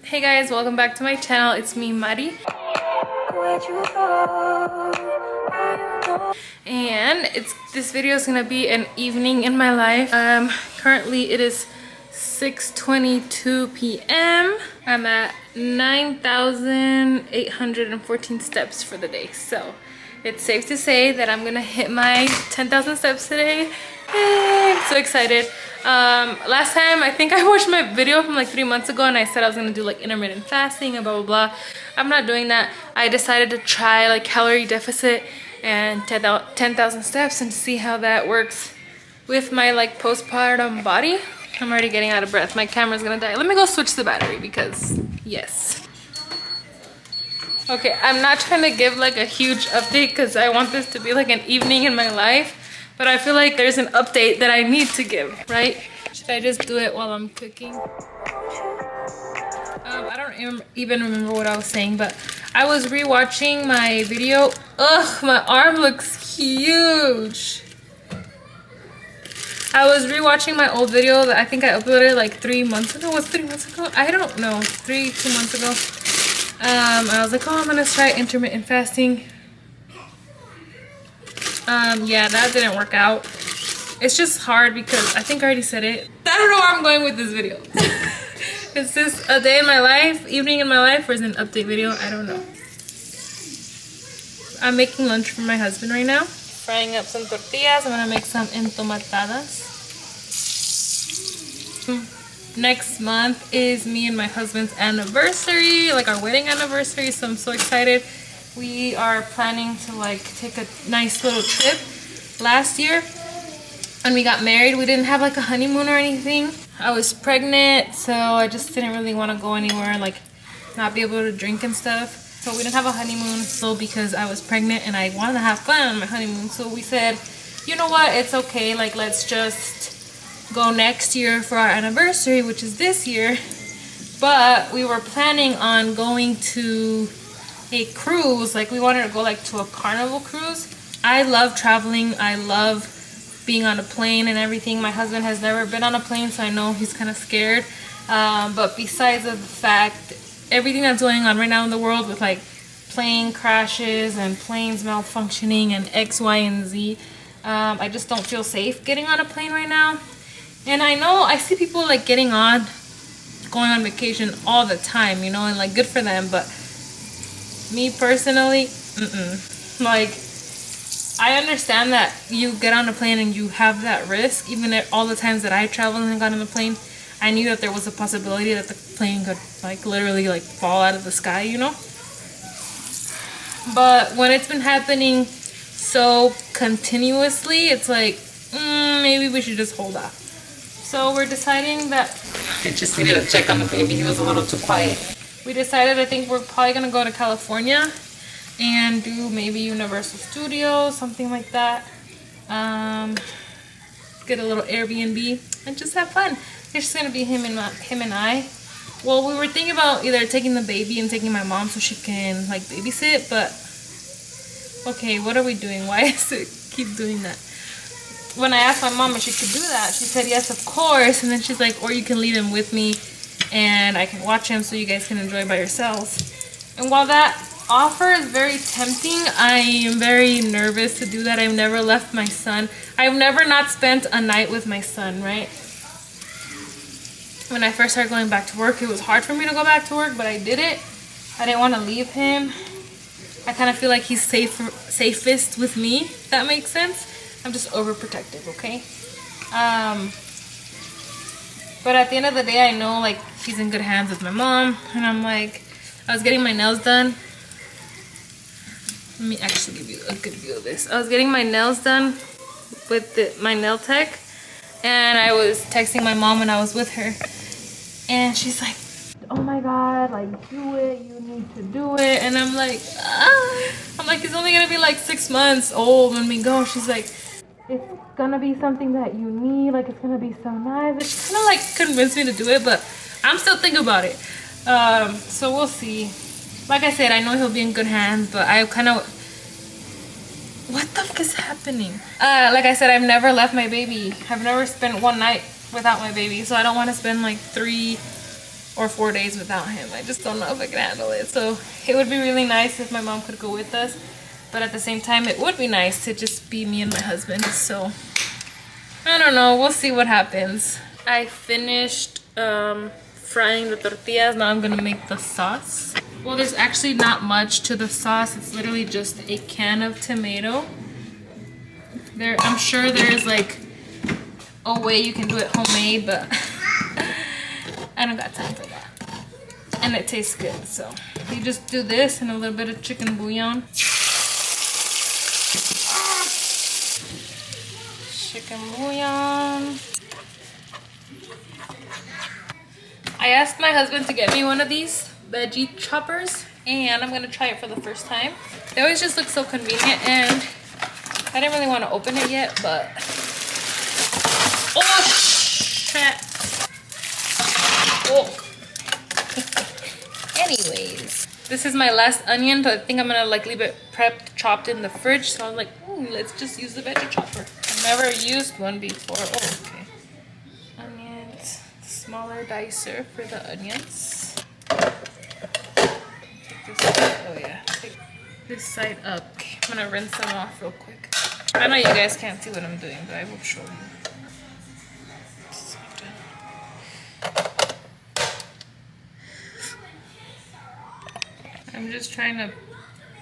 Hey guys, welcome back to my channel. It's me, Mari. And this video is gonna be an evening in my life. Currently it is 6:22 p.m. I'm at 9,814 steps for the day. So it's safe to say that I'm gonna hit my 10,000 steps today. Yay, I'm so excited. Last time I think I watched my video from like 3 months ago and I said I was gonna do like intermittent fasting and blah blah blah. I'm not doing that. I decided to try like calorie deficit and 10,000 steps and see how that works with my like postpartum body. I'm already getting out of breath. My camera's gonna die. Let me go switch the battery because yes. Okay, I'm not trying to give like a huge update because I want this to be like an evening in my life. But I feel like there's an update that I need to give, right? Should I just do it while I'm cooking? I don't even remember what I was saying, but I was rewatching my video. Ugh, my arm looks huge. I was rewatching my old video that I think I uploaded like 3 months ago. Was 3 months ago? I don't know. 2 months ago. I was like, oh, I'm gonna try intermittent fasting. Yeah, that didn't work out. It's just hard because I think I already said it. I don't know where I'm going with this video. Is this a day in my life, evening in my life, or is it an update video? I don't know. I'm making lunch for my husband right now. Frying up some tortillas. I'm gonna make some entomatadas. Next month is me and my husband's anniversary, like our wedding anniversary, so I'm so excited. We are planning to like take a nice little trip. Last year when we got married, we didn't have like a honeymoon or anything. I was pregnant, so I just didn't really want to go anywhere, like not be able to drink and stuff. So we didn't have a honeymoon, so because I was pregnant and I wanted to have fun on my honeymoon, so we said, you know what, it's okay, like let's just go next year for our anniversary, which is this year. But we were planning on going to a cruise. Like we wanted to go like to a carnival cruise. I love traveling. I love being on a plane and everything. My husband has never been on a plane, so I know he's kind of scared. But besides of the fact, everything that's going on right now in the world with like plane crashes and planes malfunctioning and X, Y, and Z, I just don't feel safe getting on a plane right now. And I know I see people like going on vacation all the time, you know, and like good for them, but me personally, like I understand that you get on a plane and you have that risk. Even at all the times that I traveled and got on the plane, I knew that there was a possibility that the plane could like literally like fall out of the sky, you know. But when it's been happening so continuously, it's like maybe we should just hold off. So we're deciding that I just needed to check on the baby. He was a little too quiet. We decided, I think we're probably gonna go to California and do maybe Universal Studios, something like that. Get a little Airbnb and just have fun. It's just gonna be him and I. Well, we were thinking about either taking the baby and taking my mom so she can like babysit, but okay, what are we doing? Why is it keep doing that? When I asked my mom if she could do that, she said yes, of course. And then she's like, or you can leave him with me and I can watch him so you guys can enjoy by yourselves. And while that offer is very tempting, I am very nervous to do that. I've never left my son. I've never not spent a night with my son, right? When I first started going back to work, it was hard for me to go back to work, but I did it. I didn't want to leave him. I kind of feel like he's safest with me, if that makes sense. I'm just overprotective, okay? But at the end of the day, I know like he's in good hands with my mom. And I'm like, I was getting my nails done. Let me actually give you a good view of this. I was getting my nails done with my nail tech. And I was texting my mom when I was with her. And she's like, oh my God, like do it. You need to do it. And I'm like, I'm like, he's only gonna be like 6 months old when we go. She's like, it's gonna be something that you need, like it's gonna be so nice. It's kind of like convinced me to do it, but I'm still thinking about it. So we'll see. Like I said, I know he'll be in good hands, but I kind of, what the fuck is happening? Like I said, I've never left my baby. I've never spent one night without my baby, so I don't want to spend like 3 or 4 days without him. I just don't know if I can handle it. So it would be really nice if my mom could go with us, but at the same time it would be nice to just be me and my husband. So I don't know, we'll see what happens. I finished frying the tortillas. Now I'm gonna make the sauce. Well, there's actually not much to the sauce. It's literally just a can of tomato. I'm sure there's like a way you can do it homemade, but I don't got time for that. And it tastes good, so you just do this and a little bit of chicken bouillon. Chicken bouillon. I asked my husband to get me one of these veggie choppers, and I'm gonna try it for the first time. They always just look so convenient, and I didn't really want to open it yet, but oh shit. Oh. Anyways, this is my last onion, but I think I'm gonna like leave it prepped, chopped in the fridge. So I'm like, let's just use the veggie chopper. I've never used one before. Oh, okay. Onions, smaller dicer for the onions. Take this side, oh yeah, take this side up. Okay, I'm gonna rinse them off real quick. I know you guys can't see what I'm doing, but I will show you. I'm just trying to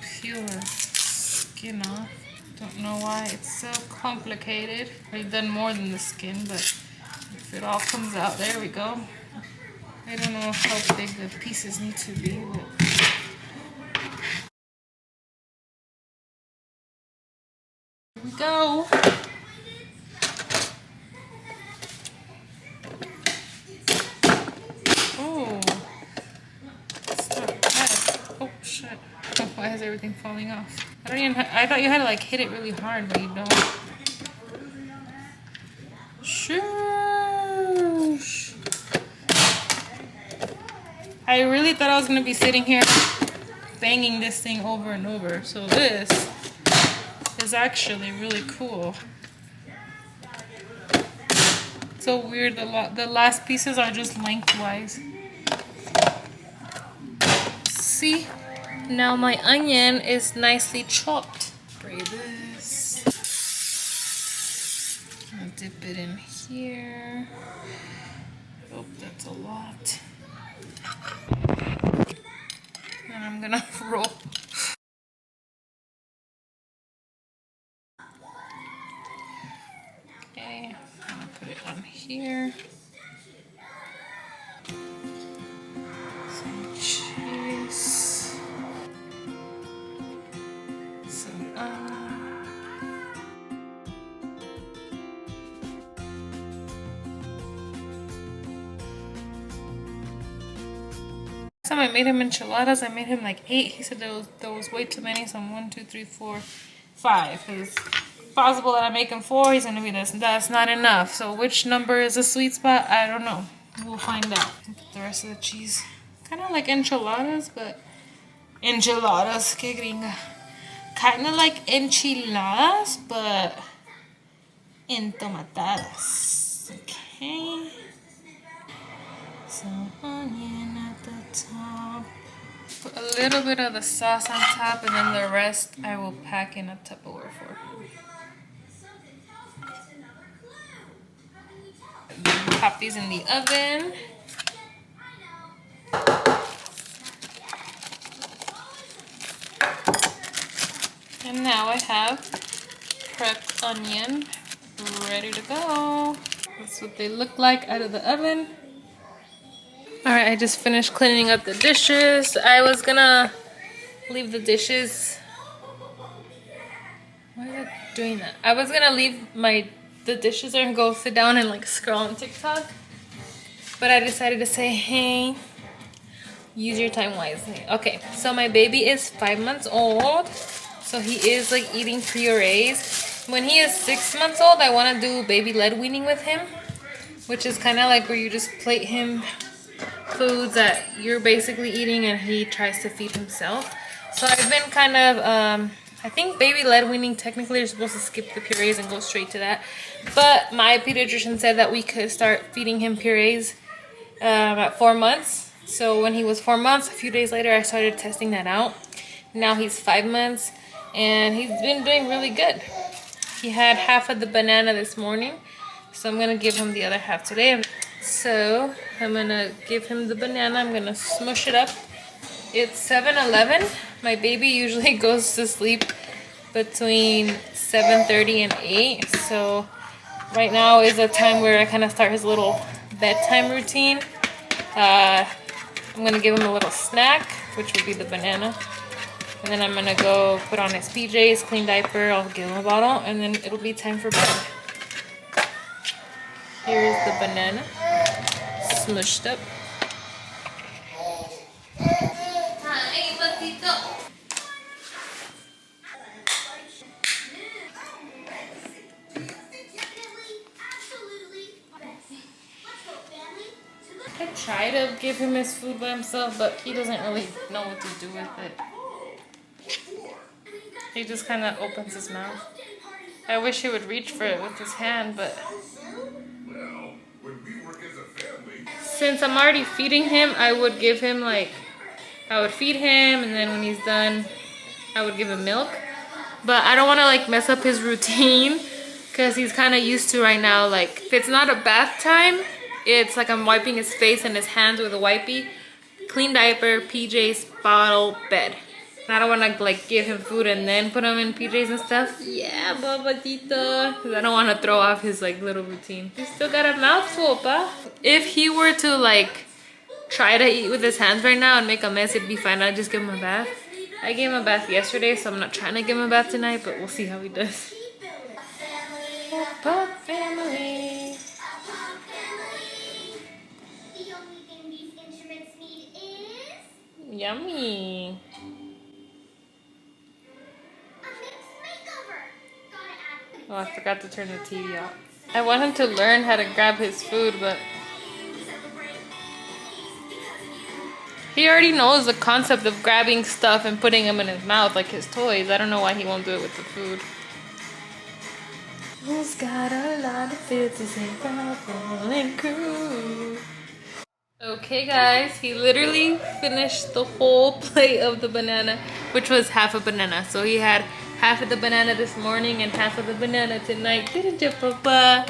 peel the skin off. Don't know why it's so complicated. I've done more than the skin, but if it all comes out, there we go. I don't know how big the pieces need to be, but here we go. Oh, it's not bad. Oh shit! Oh, why is everything falling off? I thought you had to like hit it really hard, but you don't. Shush. I really thought I was gonna be sitting here banging this thing over and over. So this is actually really cool. So weird. The last pieces are just lengthwise. See? Now my onion is nicely chopped. Spray this. I'll dip it in here. Oh, that's a lot. And I'm gonna roll. Okay, I'm gonna put it on here. Some cheese. Some last time I made him enchiladas, I made him like 8. He said there was way too many, so I'm 1, 2, 3, 4, 5. It's possible that I make him 4. He's gonna be this. That's not enough. So which number is a sweet spot? I don't know. We'll find out. Put the rest of the cheese. Kind of like enchiladas, but enchiladas, que gringa. Kind of like enchiladas, but entomatadas. Okay. Some onion at the top. Put a little bit of the sauce on top, and then the rest I will pack in a Tupperware for. Pop these in the oven. And now I have prepped onion ready to go. That's what they look like out of the oven. Alright, I just finished cleaning up the dishes. I was gonna leave the dishes. Why is it doing that? I was gonna leave the dishes there and go sit down and like scroll on TikTok. But I decided to say, hey, use your time wisely. Okay, so my baby is 5 months old. So he is like eating purees. When he is 6 months old, I want to do baby-led weaning with him, which is kind of like where you just plate him foods that you're basically eating and he tries to feed himself. So I've been kind of, I think baby-led weaning, technically you're supposed to skip the purees and go straight to that. But my pediatrician said that we could start feeding him purees at 4 months. So when he was 4 months, a few days later, I started testing that out. Now he's 5 months, and he's been doing really good. He had half of the banana this morning, so I'm gonna give him the other half today. So I'm gonna give him the banana. I'm gonna smush it up. It's 7:11. My baby usually goes to sleep between 7:30 and 8. So right now is a time where I kind of start his little bedtime routine. I'm gonna give him a little snack, which would be the banana. And then I'm gonna go put on his PJs, clean diaper, I'll give him a bottle, and then it'll be time for bed. Here's the banana, smushed up. Hi, Patito. I try to give him his food by himself, but he doesn't really know what to do with it. He just kind of opens his mouth. I wish he would reach for it with his hand, but since I'm already feeding him, I would give him I would feed him, and then when he's done, I would give him milk. But I don't want to mess up his routine, because he's kind of used to right now, if it's not a bath time, it's like I'm wiping his face and his hands with a wipey, clean diaper, PJs, bottle, bed. And I don't want to give him food and then put him in PJs and stuff. Yeah, Babatito. Because I don't want to throw off his little routine. He's still got a mouthful, pa. If he were to try to eat with his hands right now and make a mess, it'd be fine. I'd just give him a bath. I gave him a bath yesterday, so I'm not trying to give him a bath tonight, but we'll see how he does. Pop family. Yummy. Oh, I forgot to turn the TV off. I want him to learn how to grab his food, but he already knows the concept of grabbing stuff and putting them in his mouth like his toys. I don't know why he won't do it with the food. Who's got a lot of fits and and crew? Okay guys, he literally finished the whole plate of the banana, which was half a banana. So he had half of the banana this morning and half of the banana tonight. Didn't you, Papa?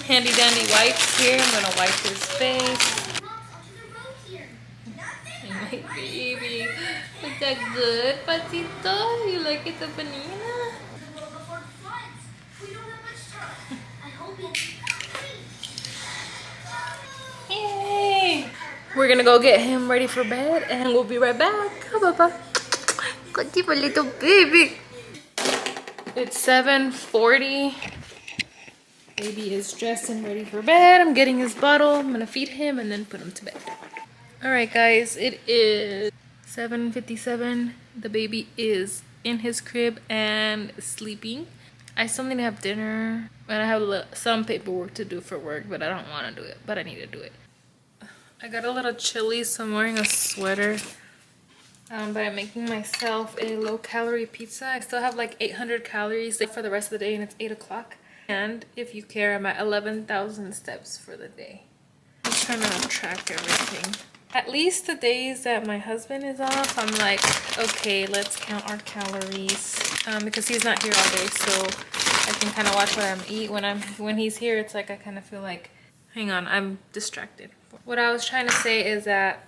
Handy dandy wipes here. I'm gonna wipe his face. My baby. Is that good, Patito? You like it, the banana? Yay! We're gonna go get him ready for bed and we'll be right back. Come, Papa. Good keep a little baby. It's 7:40. Baby is dressed and ready for bed. I'm getting his bottle. I'm gonna feed him and then put him to bed. Alright guys, it is 7:57. The baby is in his crib and sleeping. I still need to have dinner and I have some paperwork to do for work, but I don't want to do it, but I need to do it. I got a little chilly, so I'm wearing a sweater. But I'm making myself a low-calorie pizza. I still have 800 calories for the rest of the day and it's 8 o'clock. And if you care, I'm at 11,000 steps for the day. I'm trying to track everything. At least the days that my husband is off, I'm like, okay, let's count our calories. Because he's not here all day, so I can kind of watch what I'm eat. When he's here, it's like I kind of feel like, hang on, I'm distracted. What I was trying to say is that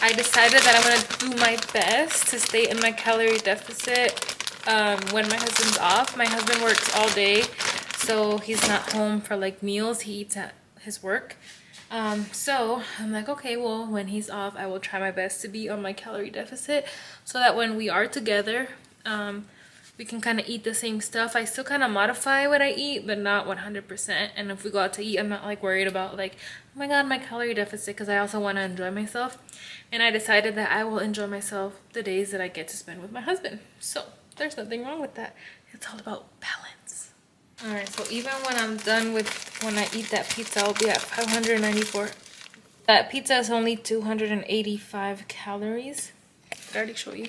I decided that I'm going to do my best to stay in my calorie deficit when my husband's off. My husband works all day, so he's not home for meals. He eats at his work. So I'm like, okay, well, when he's off, I will try my best to be on my calorie deficit so that when we are together, we can kind of eat the same stuff. I still kind of modify what I eat, but not 100%. And if we go out to eat, I'm not worried about oh my god, my calorie deficit, because I also want to enjoy myself. And I decided that I will enjoy myself the days that I get to spend with my husband. So there's nothing wrong with that. It's all about balance. All right, so even when I'm done when I eat that pizza, I'll be at 594. That pizza is only 285 calories. Did I already show you?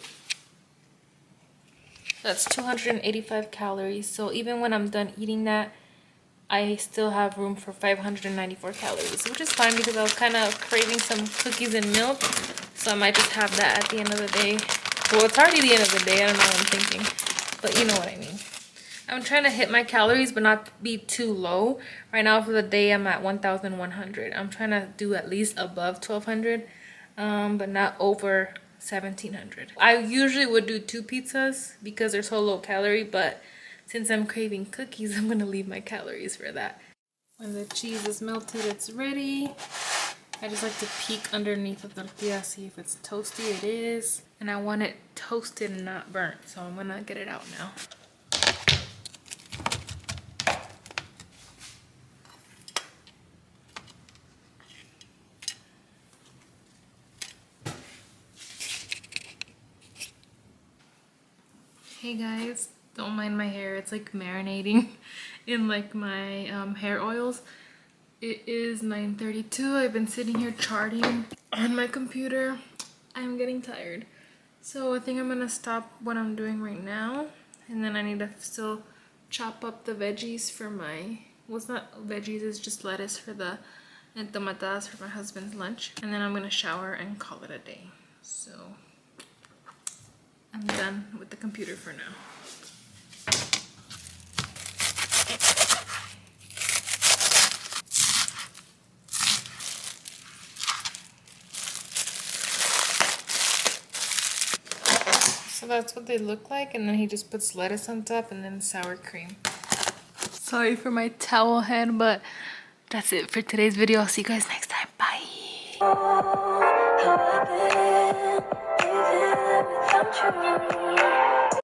That's 285 calories. So even when I'm done eating that, I still have room for 594 calories, which is fine because I was kind of craving some cookies and milk. So I might just have that at the end of the day. Well, it's already the end of the day. I don't know what I'm thinking, but you know what I mean. I'm trying to hit my calories but not be too low. Right now for the day I'm at 1,100. I'm trying to do at least above 1,200, but not over 1,700. I usually would do 2 pizzas because they're so low calorie, but since I'm craving cookies, I'm gonna leave my calories for that. When the cheese is melted, it's ready. I just like to peek underneath the tortilla, see if it's toasty. It is. And I want it toasted and not burnt, so I'm gonna get it out now. Hey guys, don't mind my hair. It's like marinating in like my hair oils. It is 9:32. I've been sitting here charting on my computer. I'm getting tired. So I think I'm gonna stop what I'm doing right now. And then I need to still chop up the veggies for my, well, it's not veggies, it's just lettuce for the entomatadas for my husband's lunch. And then I'm gonna shower and call it a day. So I'm done with the computer for now. So that's what they look like, and then he just puts lettuce on top and then sour cream. Sorry for my towel head, but that's it for today's video. I'll see you guys next time. Bye.